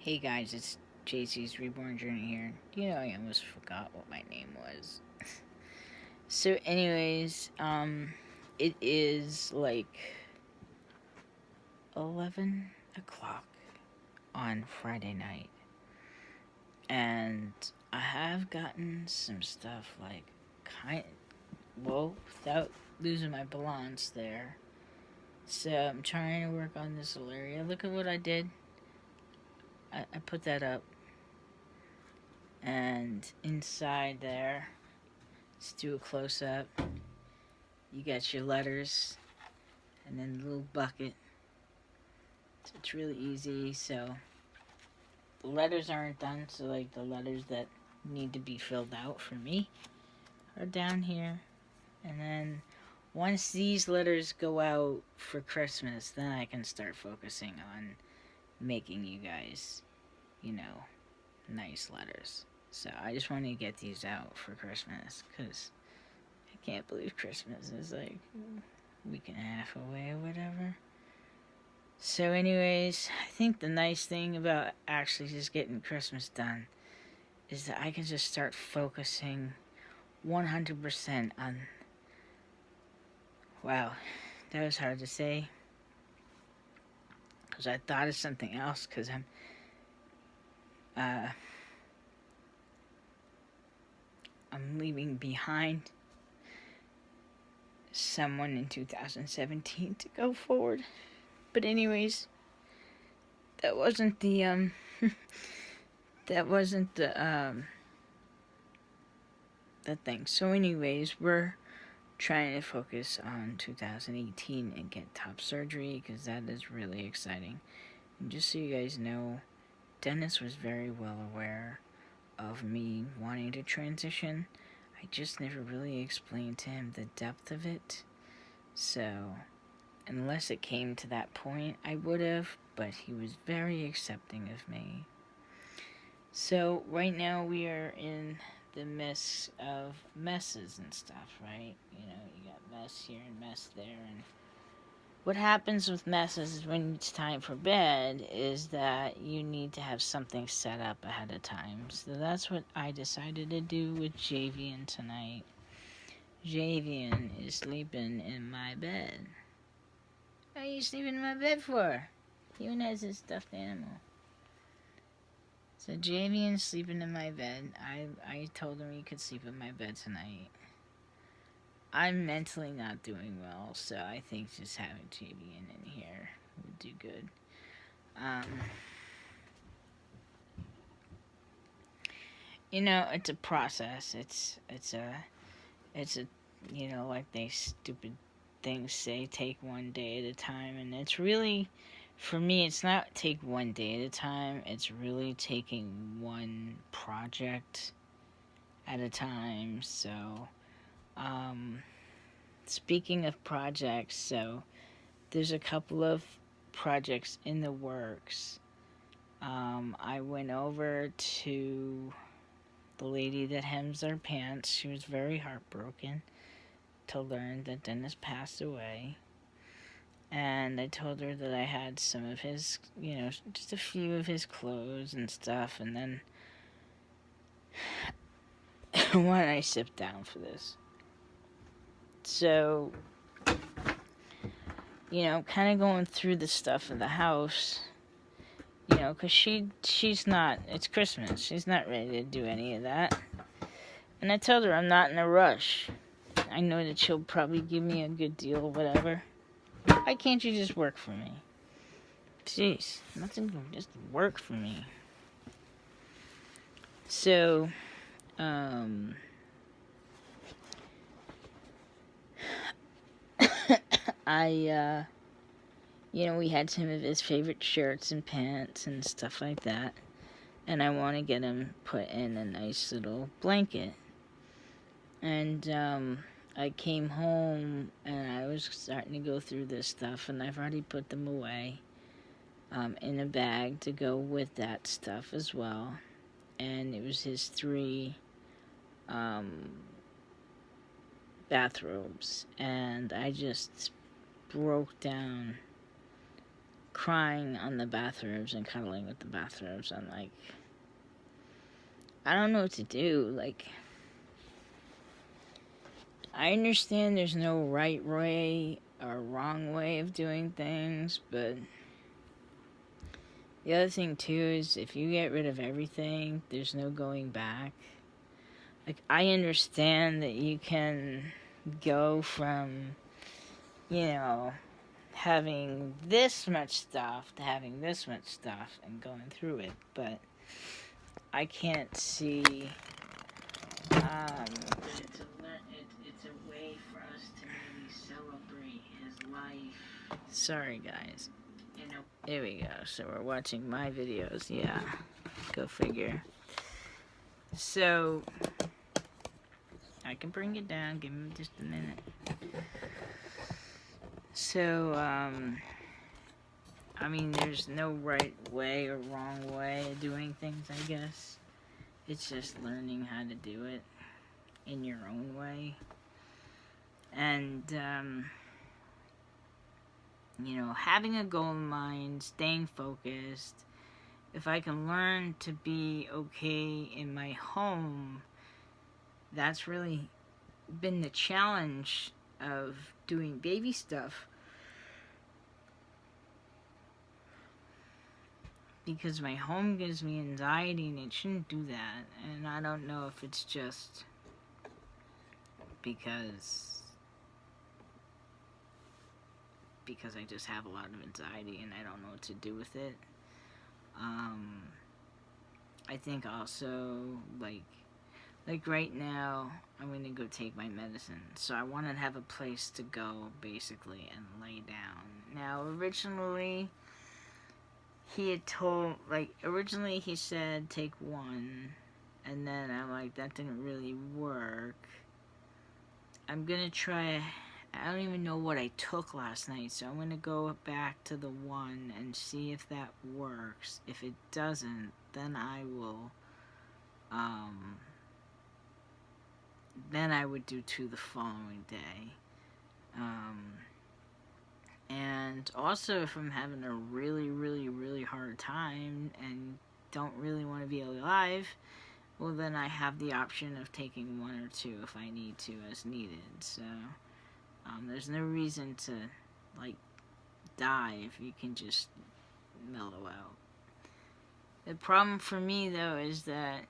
Hey guys, it's jcsreborn Journey here. I almost forgot what my name was. So, anyways, it is like 11 o'clock on Friday night, and I have gotten some stuff without losing my balance there. So, I'm trying to work on this little area. Look at what I did. I put that up, and inside there, let's do a close up. You got your letters and then the little bucket. So it's really easy. So the letters aren't done. So like the letters that need to be filled out for me are down here. And then once these letters go out for Christmas, then I can start focusing on making you guys, nice letters. So I just want to get these out for Christmas because I can't believe Christmas is like a week and a half away or whatever. So, anyways, I think the nice thing about actually just getting Christmas done is that I can just start focusing 100% on. Wow, that was hard to say because I thought of something else because uh, I'm leaving behind someone in 2017 to go forward. But anyways, that wasn't the that wasn't the thing. So anyways, we're trying to focus on 2018 and get top surgery because that is really exciting. And just so you guys know, Dennis was very well aware of me wanting to transition. I just never really explained to him the depth of it. So, unless it came to that point, I would have, but he was very accepting of me. So, right now we are in the midst of messes and stuff, right? You got mess here and mess there, and what happens with messes is when it's time for bed is that you need to have something set up ahead of time. So that's what I decided to do with Javian tonight. Javian is sleeping in my bed. What are you sleeping in my bed for? Even as a stuffed animal. So Javian's sleeping in my bed. I told him he could sleep in my bed tonight. I'm mentally not doing well, so I think just having Javian in here would do good. It's a process. It's a like they stupid things say, take one day at a time, and it's really, for me, it's not take one day at a time. It's really taking one project at a time. So, speaking of projects, so there's a couple of projects in the works. I went over to the lady that hems our pants. She was very heartbroken to learn that Dennis passed away. And I told her that I had some of his, just a few of his clothes and stuff. And then, why don't I sit down for this? So, kind of going through the stuff of the house, because she's not, it's Christmas. She's not ready to do any of that. And I told her I'm not in a rush. I know that she'll probably give me a good deal, whatever. Why can't you just work for me? Jeez, nothing can just work for me. So, we had some of his favorite shirts and pants and stuff like that. And I want to get him put in a nice little blanket. And, I came home and I was starting to go through this stuff, and I've already put them away in a bag to go with that stuff as well. And it was his 3 bathrobes, and I just broke down crying on the bathrobes and cuddling with the bathrobes. I'm like, I don't know what to do. Like, I understand there's no right way or wrong way of doing things, but the other thing too is if you get rid of everything, there's no going back. Like, I understand that you can go from, having this much stuff to having this much stuff and going through it, but I can't see that it's a way for us to maybe celebrate his life. Sorry, guys. Here we go. So we're watching my videos. Yeah, go figure. So I can bring it down. Give me just a minute. So, I mean, there's no right way or wrong way of doing things, I guess. It's just learning how to do it in your own way. And, having a goal in mind, staying focused. If I can learn to be okay in my home, that's really been the challenge of doing baby stuff. Because my home gives me anxiety and it shouldn't do that. And I don't know if it's just because I just have a lot of anxiety and I don't know what to do with it. I think also, like right now, I'm going to go take my medicine. So I want to have a place to go, basically, and lay down. Now, originally, he said take one. And then I'm like, that didn't really work. I'm going to try, I don't even know what I took last night. So I'm going to go back to the one and see if that works. If it doesn't, then I will, then I would do 2 the following day. And also, if I'm having a really, really, really hard time and don't really want to be alive, well, then I have the option of taking 1 or 2 if I need to, as needed. So, there's no reason to, die if you can just mellow out. The problem for me, though, is that,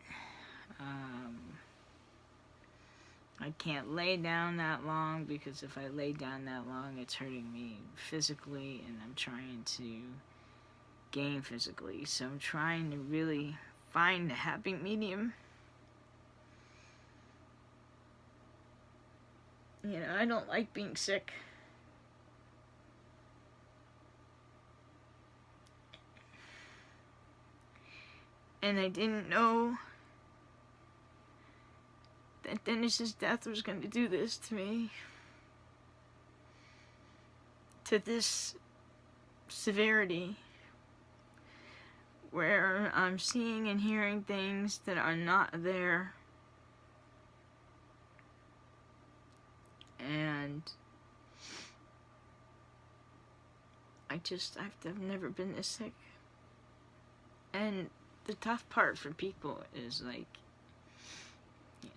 I can't lay down that long, because if I lay down that long, it's hurting me physically, and I'm trying to gain physically. So I'm trying to really find a happy medium. I don't like being sick. And I didn't know that Dennis's death was going to do this to me. To this severity. Where I'm seeing and hearing things that are not there. And I've never been this sick. And the tough part for people is,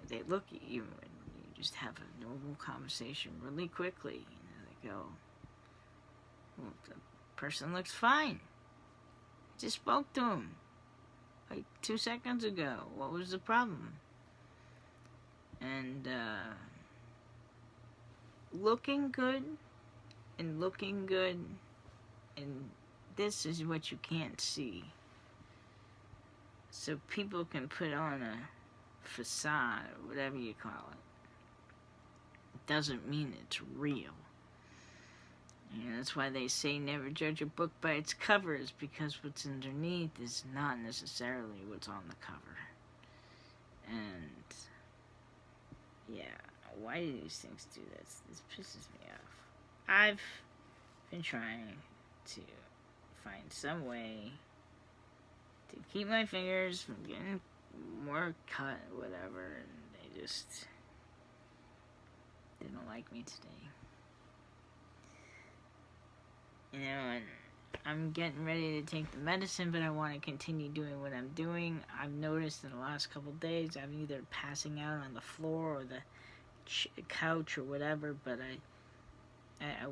they look at you and you just have a normal conversation really quickly. They go, well, the person looks fine. I just spoke to him 2 seconds ago. What was the problem? And looking good, and this is what you can't see. So people can put on a facade, or whatever you call it. It doesn't mean it's real. That's why they say never judge a book by its covers, because what's underneath is not necessarily what's on the cover. And yeah, why do these things do this? This pisses me off. I've been trying to find some way to keep my fingers from getting more cut, whatever, and they don't like me today. And I'm getting ready to take the medicine, but I want to continue doing what I'm doing. I've noticed in the last couple of days I'm either passing out on the floor or the couch or whatever, but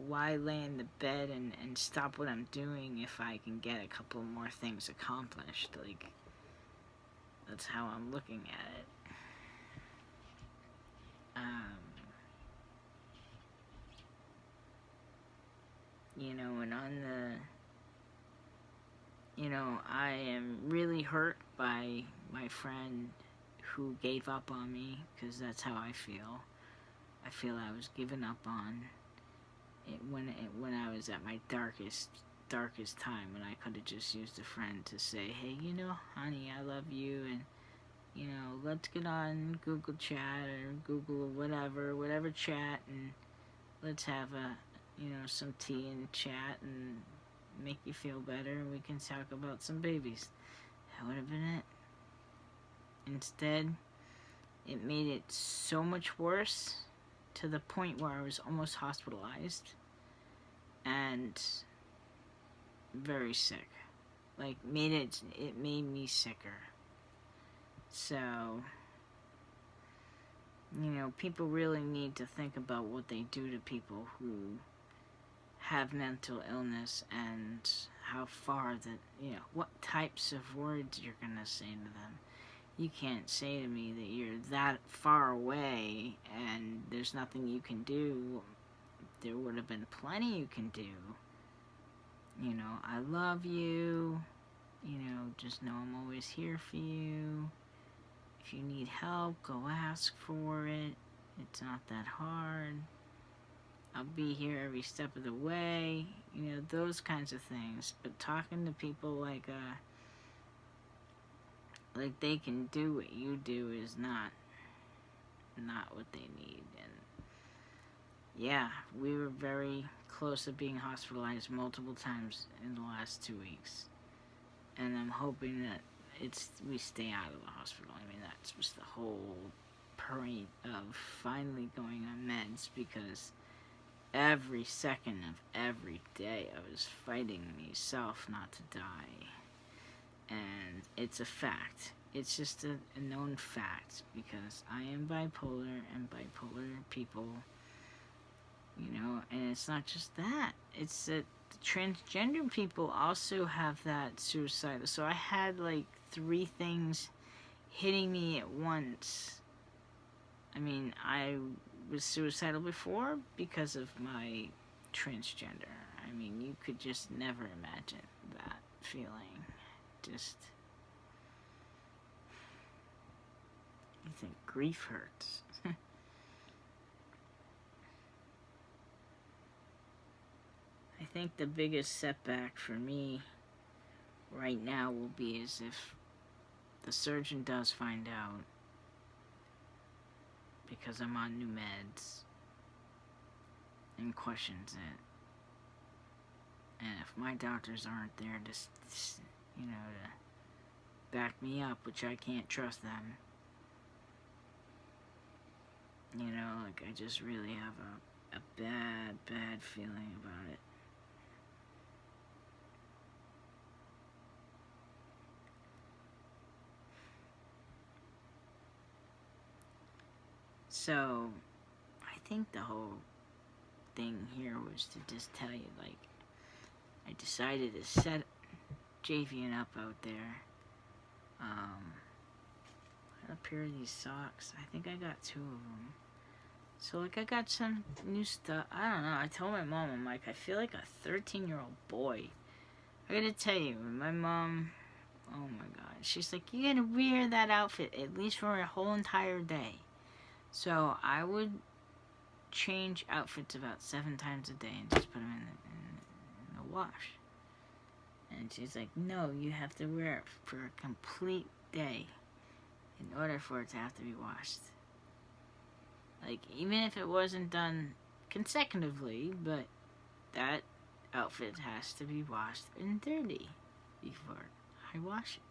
why lay in the bed and stop what I'm doing if I can get a couple more things accomplished? Like, that's how I'm looking at it. You know, and on the, I am really hurt by my friend who gave up on me, because that's how I feel. I feel I was given up on when I was at my darkest time, when I could have just used a friend to say, hey, honey, I love you, and let's get on Google Chat or Google whatever chat, and let's have some tea and chat and make you feel better, and we can talk about some babies. That would have been it. Instead, it made it so much worse, to the point where I was almost hospitalized and very sick. Like, it made me sicker. So, people really need to think about what they do to people who have mental illness, and how far that, what types of words you're gonna say to them. You can't say to me that you're that far away and there's nothing you can do. There would have been plenty you can do. I love you. Just know I'm always here for you. If you need help, go ask for it. It's not that hard. I'll be here every step of the way. Those kinds of things. But talking to people like they can do what you do is not what they need. And yeah, we were very close to being hospitalized multiple times in the last 2 weeks, and I'm hoping that we stay out of the hospital. I mean, that was the whole point of finally going on meds, because every second of every day I was fighting myself not to die. And it's a fact. It's just a known fact, because I am bipolar, and bipolar people, and it's not just that. It's that the transgender people also have that suicidal. So I had like 3 things hitting me at once. I mean, I was suicidal before because of my transgender. I mean, you could just never imagine that feeling. Just, you think grief hurts. I think the biggest setback for me right now will be as if the surgeon does find out, because I'm on new meds, and questions it. And if my doctors aren't there to back me up, which I can't trust them, I just really have a bad feeling about it. So, I think the whole thing here was to just tell you, like, I decided to set Javian up out there. I got a pair of these socks. I think I got 2 of them. So, like, I got some new stuff. I don't know. I told my mom, I'm like, I feel like a 13-year-old boy. I gotta tell you, my mom, oh my god, she's like, you gotta wear that outfit at least for a whole entire day. So, I would change outfits about 7 times a day and just put them in the wash. And she's like, no, you have to wear it for a complete day in order for it to have to be washed. Like, even if it wasn't done consecutively, but that outfit has to be washed and dirty before I wash it.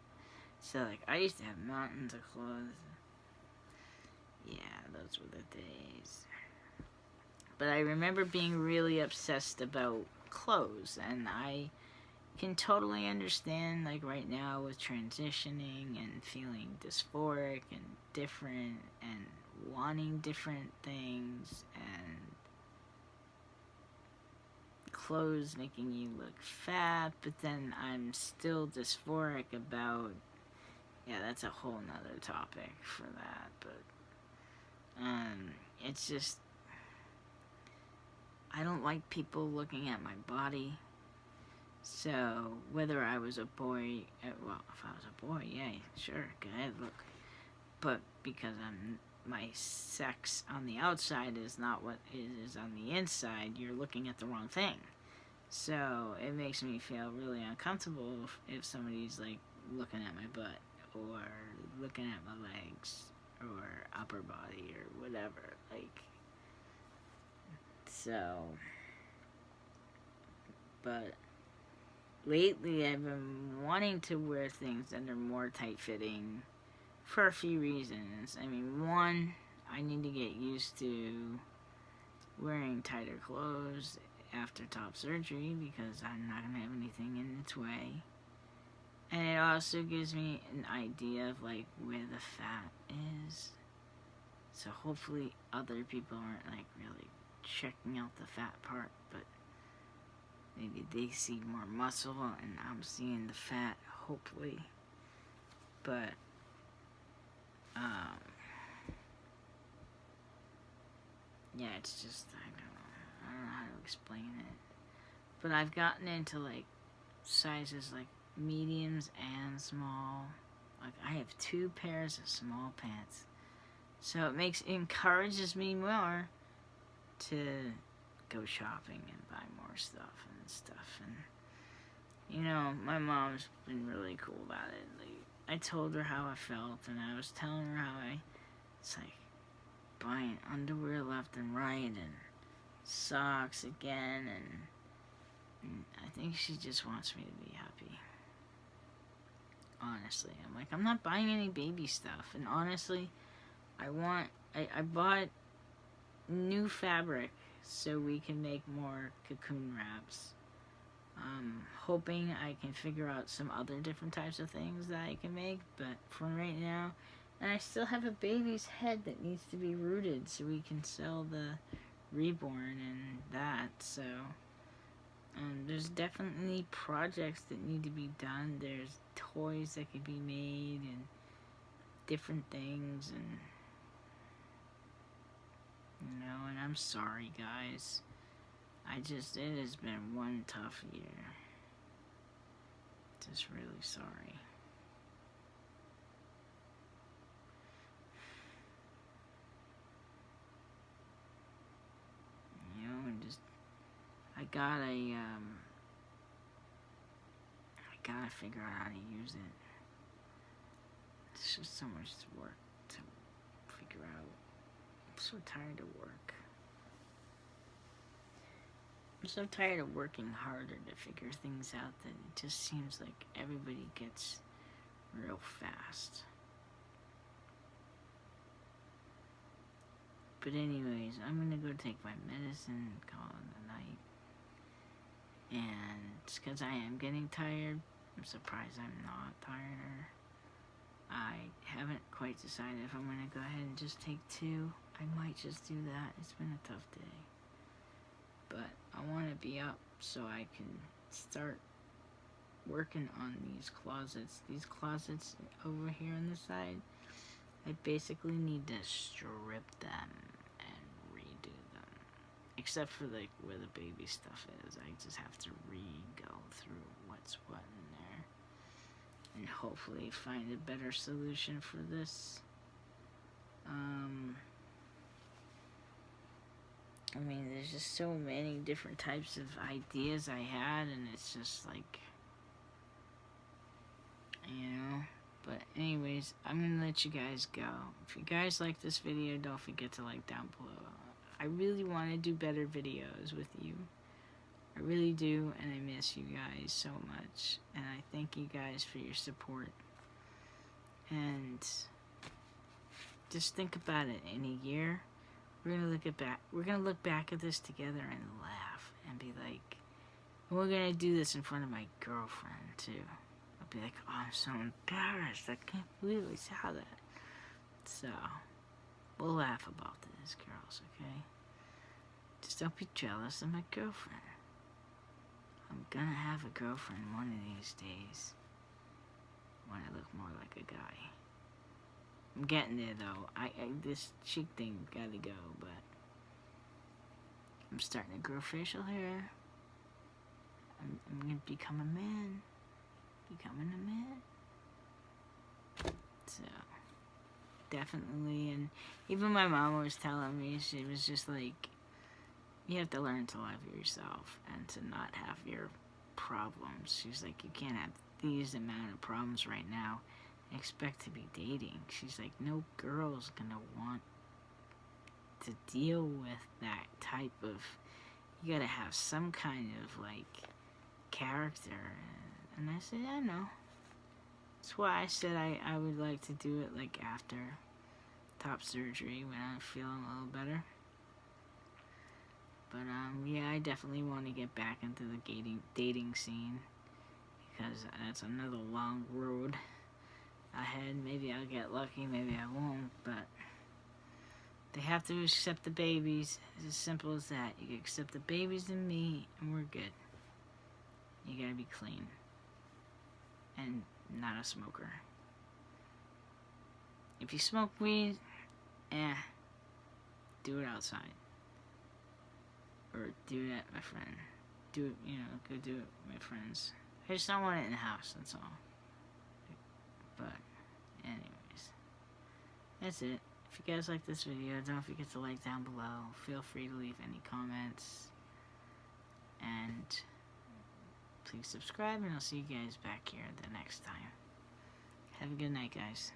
So, like, I used to have mountains of clothes. Yeah, those were the days. But I remember being really obsessed about clothes, and I can totally understand, like, right now with transitioning and feeling dysphoric and different and wanting different things and clothes making you look fat, but then I'm still dysphoric about, yeah, that's a whole nother topic for that, but it's just, I don't like people looking at my body. So whether I was a boy, well, if I was a boy, yeah, sure, go ahead, look. But because my sex on the outside is not what it is on the inside, you're looking at the wrong thing. So it makes me feel really uncomfortable if somebody's like looking at my butt or looking at my legs or upper body or whatever. Like, so, but lately I've been wanting to wear things that are more tight-fitting for a few reasons. I mean, one, I need to get used to wearing tighter clothes after top surgery because I'm not going to have anything in its way. And it also gives me an idea of like where the fat is. So hopefully other people aren't like really checking out the fat part, but maybe they see more muscle and I'm seeing the fat, hopefully. But yeah, it's just, I don't know how to explain it. But I've gotten into like sizes like mediums and small. Like I have 2 pairs of small pants. So it encourages me more to go shopping and buy more stuff and stuff. And you know, my mom's been really cool about it. Like, I told her how I felt, and I was telling her how it's like buying underwear left and right, and socks again, and I think she just wants me to be happy. Honestly, I'm like, I'm not buying any baby stuff, and honestly, I bought new fabric so we can make more cocoon wraps. Hoping I can figure out some other different types of things that I can make, but for right now, and I still have a baby's head that needs to be rooted so we can sell the reborn and that, so there's definitely projects that need to be done. There's toys that could be made and different things, and you know, and I'm sorry guys. It has been one tough year. Just really sorry. You know, and just, I gotta figure out how to use it. It's just so much work to figure out. I'm so tired of work. I'm so tired of working harder to figure things out that it just seems like everybody gets real fast. But anyways, I'm gonna go take my medicine and call it a night. And it's because I am getting tired. I'm surprised I'm not tired. I haven't quite decided if I'm gonna go ahead and just take 2. I might just do that. It's been a tough day. But I want to be up so I can start working on these closets. These closets over here on the side, I basically need to strip them and redo them. Except for like where the baby stuff is. I just have to go through what's what in there. And hopefully find a better solution for this. I mean, there's just so many different types of ideas I had, and it's just like, you know. But anyways, I'm gonna let you guys go. If you guys like this video, don't forget to like down below. I really want to do better videos with you. I really do, and I miss you guys so much. And I thank you guys for your support. And just think about it. In a year, we're gonna look back at this together and laugh and be like, And we're gonna do this in front of my girlfriend, too. I'll be like, oh, I'm so embarrassed. I can't believe I saw that. So, we'll laugh about this, girls, okay? Just don't be jealous of my girlfriend. I'm gonna have a girlfriend one of these days. When I look more like a guy. I'm getting there, though. This chick thing gotta go, but I'm starting to grow facial hair. I'm gonna become a man. Becoming a man. So, definitely. And even my mom was telling me, she was just like, you have to learn to love yourself and to not have your problems. She's like, you can't have these amount of problems right now and expect to be dating. She's like, no girl's gonna want to deal with that type of, you gotta have some kind of like character. And I said, I know. That's why I said I would like to do it like after top surgery when I'm feeling a little better. But yeah, I definitely want to get back into the dating scene, because that's another long road ahead. Maybe I'll get lucky, maybe I won't, but they have to accept the babies. It's as simple as that. You can accept the babies and me, and we're good. You gotta be clean and not a smoker. If you smoke weed, do it outside. Or do it at my friend. Do it, go do it with my friends. I just don't want it in the house, that's all. But, anyways. That's it. If you guys like this video, don't forget to like down below. Feel free to leave any comments. And please subscribe, and I'll see you guys back here the next time. Have a good night, guys.